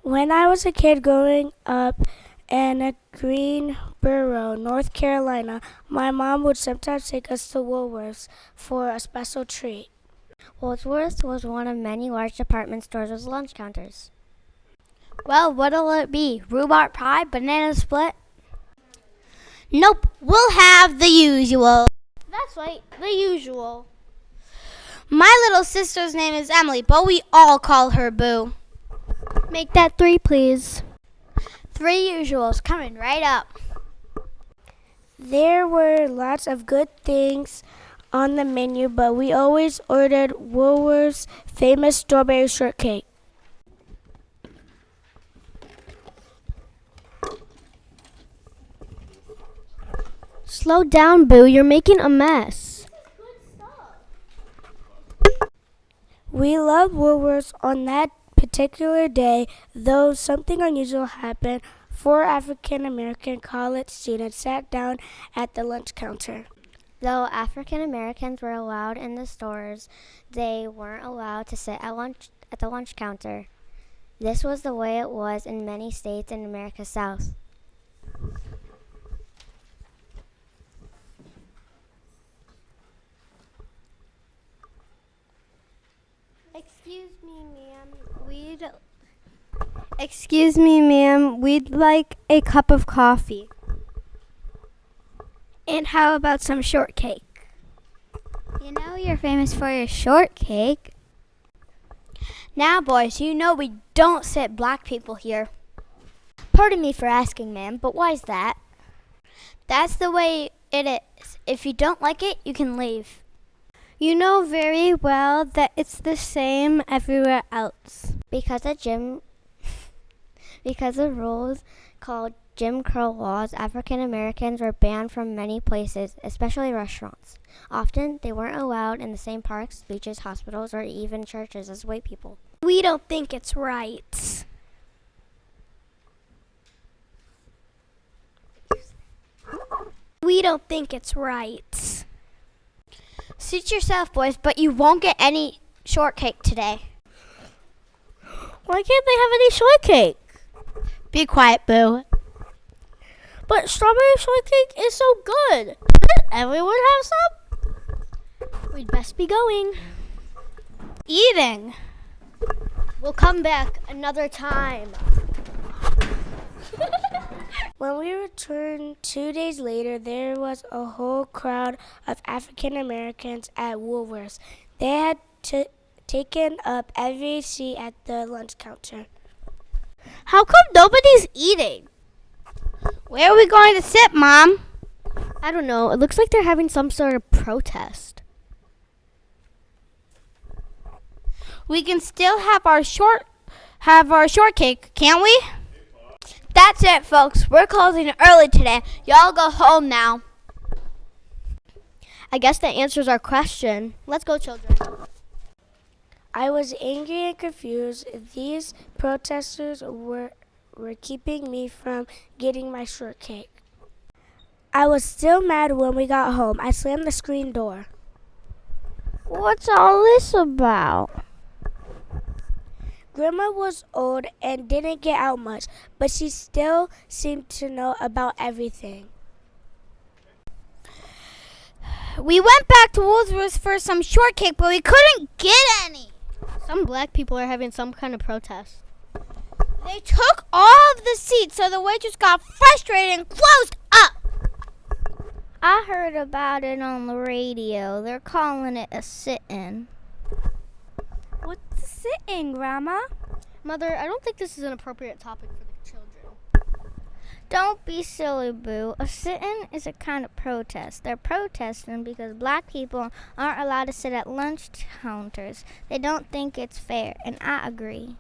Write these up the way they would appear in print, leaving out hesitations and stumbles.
When I was a kid growing up in Greenboro, North Carolina, my mom would sometimes take us to Woolworths for a special treat. Woolworths was one of many large department stores with lunch counters. Well, what'll it be? Rhubarb pie? Banana split? Nope, we'll have the usual. That's right, the usual. My little sister's name is Emily, but we all call her Boo. Make that 3, please. 3 usuals coming right up. There were lots of good things on the menu, but we always ordered Woolworth's famous strawberry shortcake. Slow down, Boo, you're making a mess. We loved Woolworths on that particular day, though something unusual happened. 4 African American college students sat down at the lunch counter. Though African Americans were allowed in the stores, they weren't allowed to sit at the lunch counter. This was the way it was in many states in America's South. Excuse me, ma'am, we'd like a cup of coffee. And how about some shortcake? You know you're famous for your shortcake. Now, boys, you know we don't sit black people here. Pardon me for asking, ma'am, but why is that? That's the way it is. If you don't like it, you can leave. You know very well that it's the same everywhere else. Because of rules called Jim Crow laws, African Americans were banned from many places, especially restaurants. Often, they weren't allowed in the same parks, beaches, hospitals, or even churches as white people. We don't think it's right. We don't think it's right. Suit yourself, boys, but you won't get any shortcake today. Why can't they have any shortcake? Be quiet, Boo. But strawberry shortcake is so good. Doesn't everyone have some? We'd best be going. Eating. We'll come back another time. When we returned 2 days later, there was a whole crowd of African Americans at Woolworths. They had taken up every seat at the lunch counter. How come nobody's eating? Where are we going to sit, Mom? I don't know. It looks like they're having some sort of protest. We can still have our shortcake, can't we? That's it, folks. We're closing early today. Y'all go home now. I guess that answers our question. Let's go, children. I was angry and confused. These protesters were keeping me from getting my shortcake. I was still mad when we got home. I slammed the screen door. What's all this about? Grandma was old and didn't get out much, but she still seemed to know about everything. We went back to Woolworths for some shortcake, but we couldn't get any. Some black people are having some kind of protest. They took all of the seats, so the waitress got frustrated and closed up. I heard about it on the radio. They're calling it a sit-in. What's a sit-in, Grandma? Mother, I don't think this is an appropriate topic for the children. Don't be silly, Boo. A sit-in is a kind of protest. They're protesting because black people aren't allowed to sit at lunch counters. They don't think it's fair, and I agree.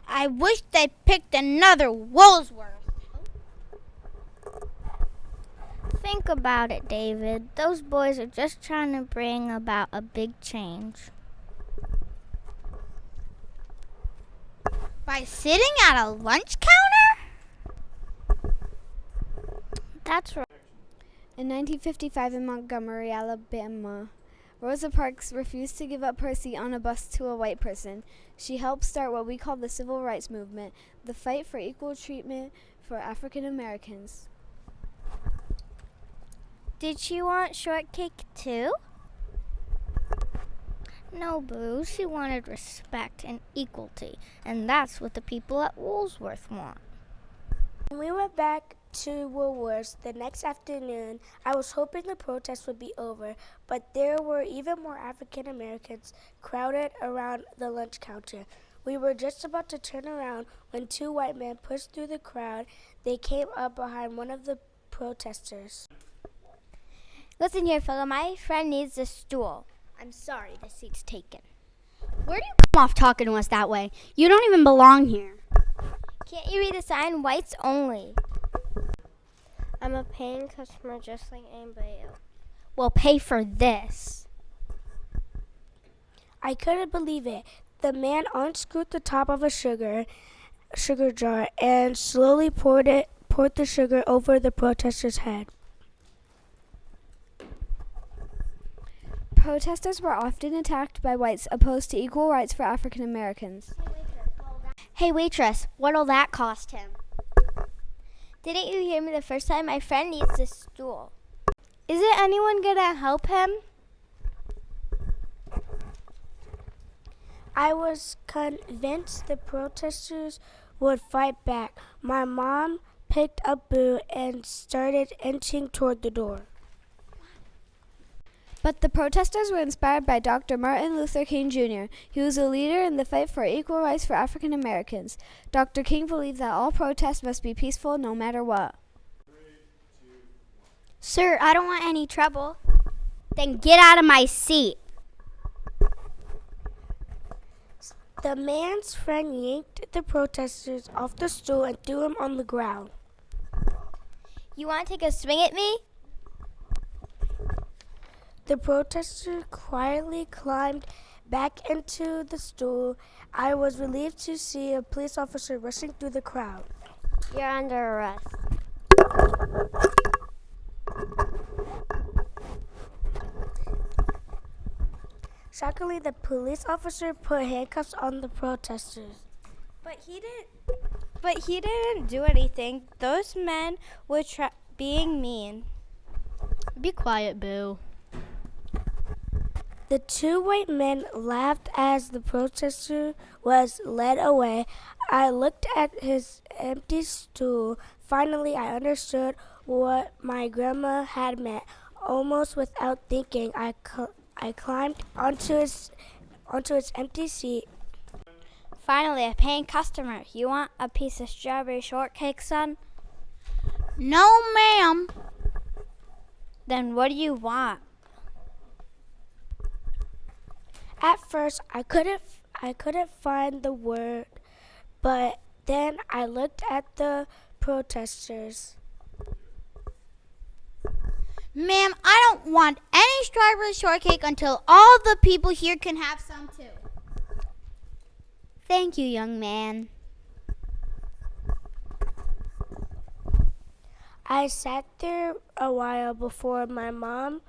I wish they picked another Woolworth. Think about it, David. Those boys are just trying to bring about a big change. By sitting at a lunch counter? That's right. In 1955 in Montgomery, Alabama, Rosa Parks refused to give up her seat on a bus to a white person. She helped start what we call the Civil Rights Movement, the fight for equal treatment for African Americans. Did she want shortcake too? No, Boo. She wanted respect and equality, and that's what the people at Woolsworth want. When we went back to Woolworths the next afternoon, I was hoping the protest would be over, but there were even more African Americans crowded around the lunch counter. We were just about to turn around when two white men pushed through the crowd. They came up behind one of the protesters. Listen here, fella. My friend needs a stool. I'm sorry, the seat's taken. Where do you come off talking to us that way? You don't even belong here. Can't you read the sign? Whites only. I'm a paying customer just like anybody else. Well, pay for this. I couldn't believe it. The man unscrewed the top of a sugar jar and slowly poured the sugar over the protester's head. Protesters were often attacked by whites opposed to equal rights for African Americans. Hey, waitress, what'll that cost him? Didn't you hear me the first time? My friend needs a stool. Isn't anyone gonna help him? I was convinced the protesters would fight back. My mom picked up Boo and started inching toward the door. But the protesters were inspired by Dr. Martin Luther King Jr. He was a leader in the fight for equal rights for African Americans. Dr. King believed that all protests must be peaceful no matter what. Sir, I don't want any trouble. Then get out of my seat. The man's friend yanked the protesters off the stool and threw him on the ground. You want to take a swing at me? The protester quietly climbed back into the stool. I was relieved to see a police officer rushing through the crowd. You're under arrest. Shockingly, the police officer put handcuffs on the protesters. But he didn't do anything. Those men were being mean. Be quiet, Boo. The two white men laughed as the protester was led away. I looked at his empty stool. Finally, I understood what my grandma had meant. Almost without thinking, I climbed onto his empty seat. Finally, a paying customer. You want a piece of strawberry shortcake, son? No, ma'am. Then what do you want? At first, I couldn't find the word, but then I looked at the protesters. Ma'am, I don't want any strawberry shortcake until all the people here can have some too. Thank you, young man. I sat there a while before my mom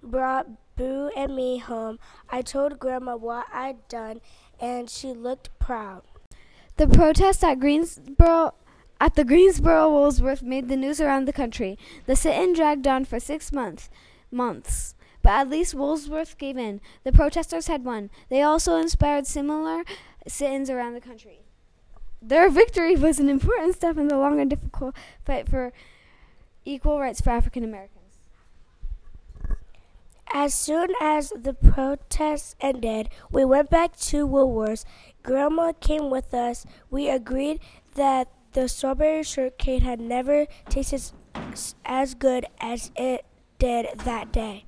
brought Boo and me home. I told Grandma what I'd done, and she looked proud. The protest at the Greensboro Woolsworth made the news around the country. The sit-in dragged on for 6 months, but at least Woolsworth gave in. The protesters had won. They also inspired similar sit-ins around the country. Their victory was an important step in the long and difficult fight for equal rights for African Americans. As soon as the protests ended, we went back to Woolworths. Grandma came with us. We agreed that the strawberry shortcake had never tasted as good as it did that day.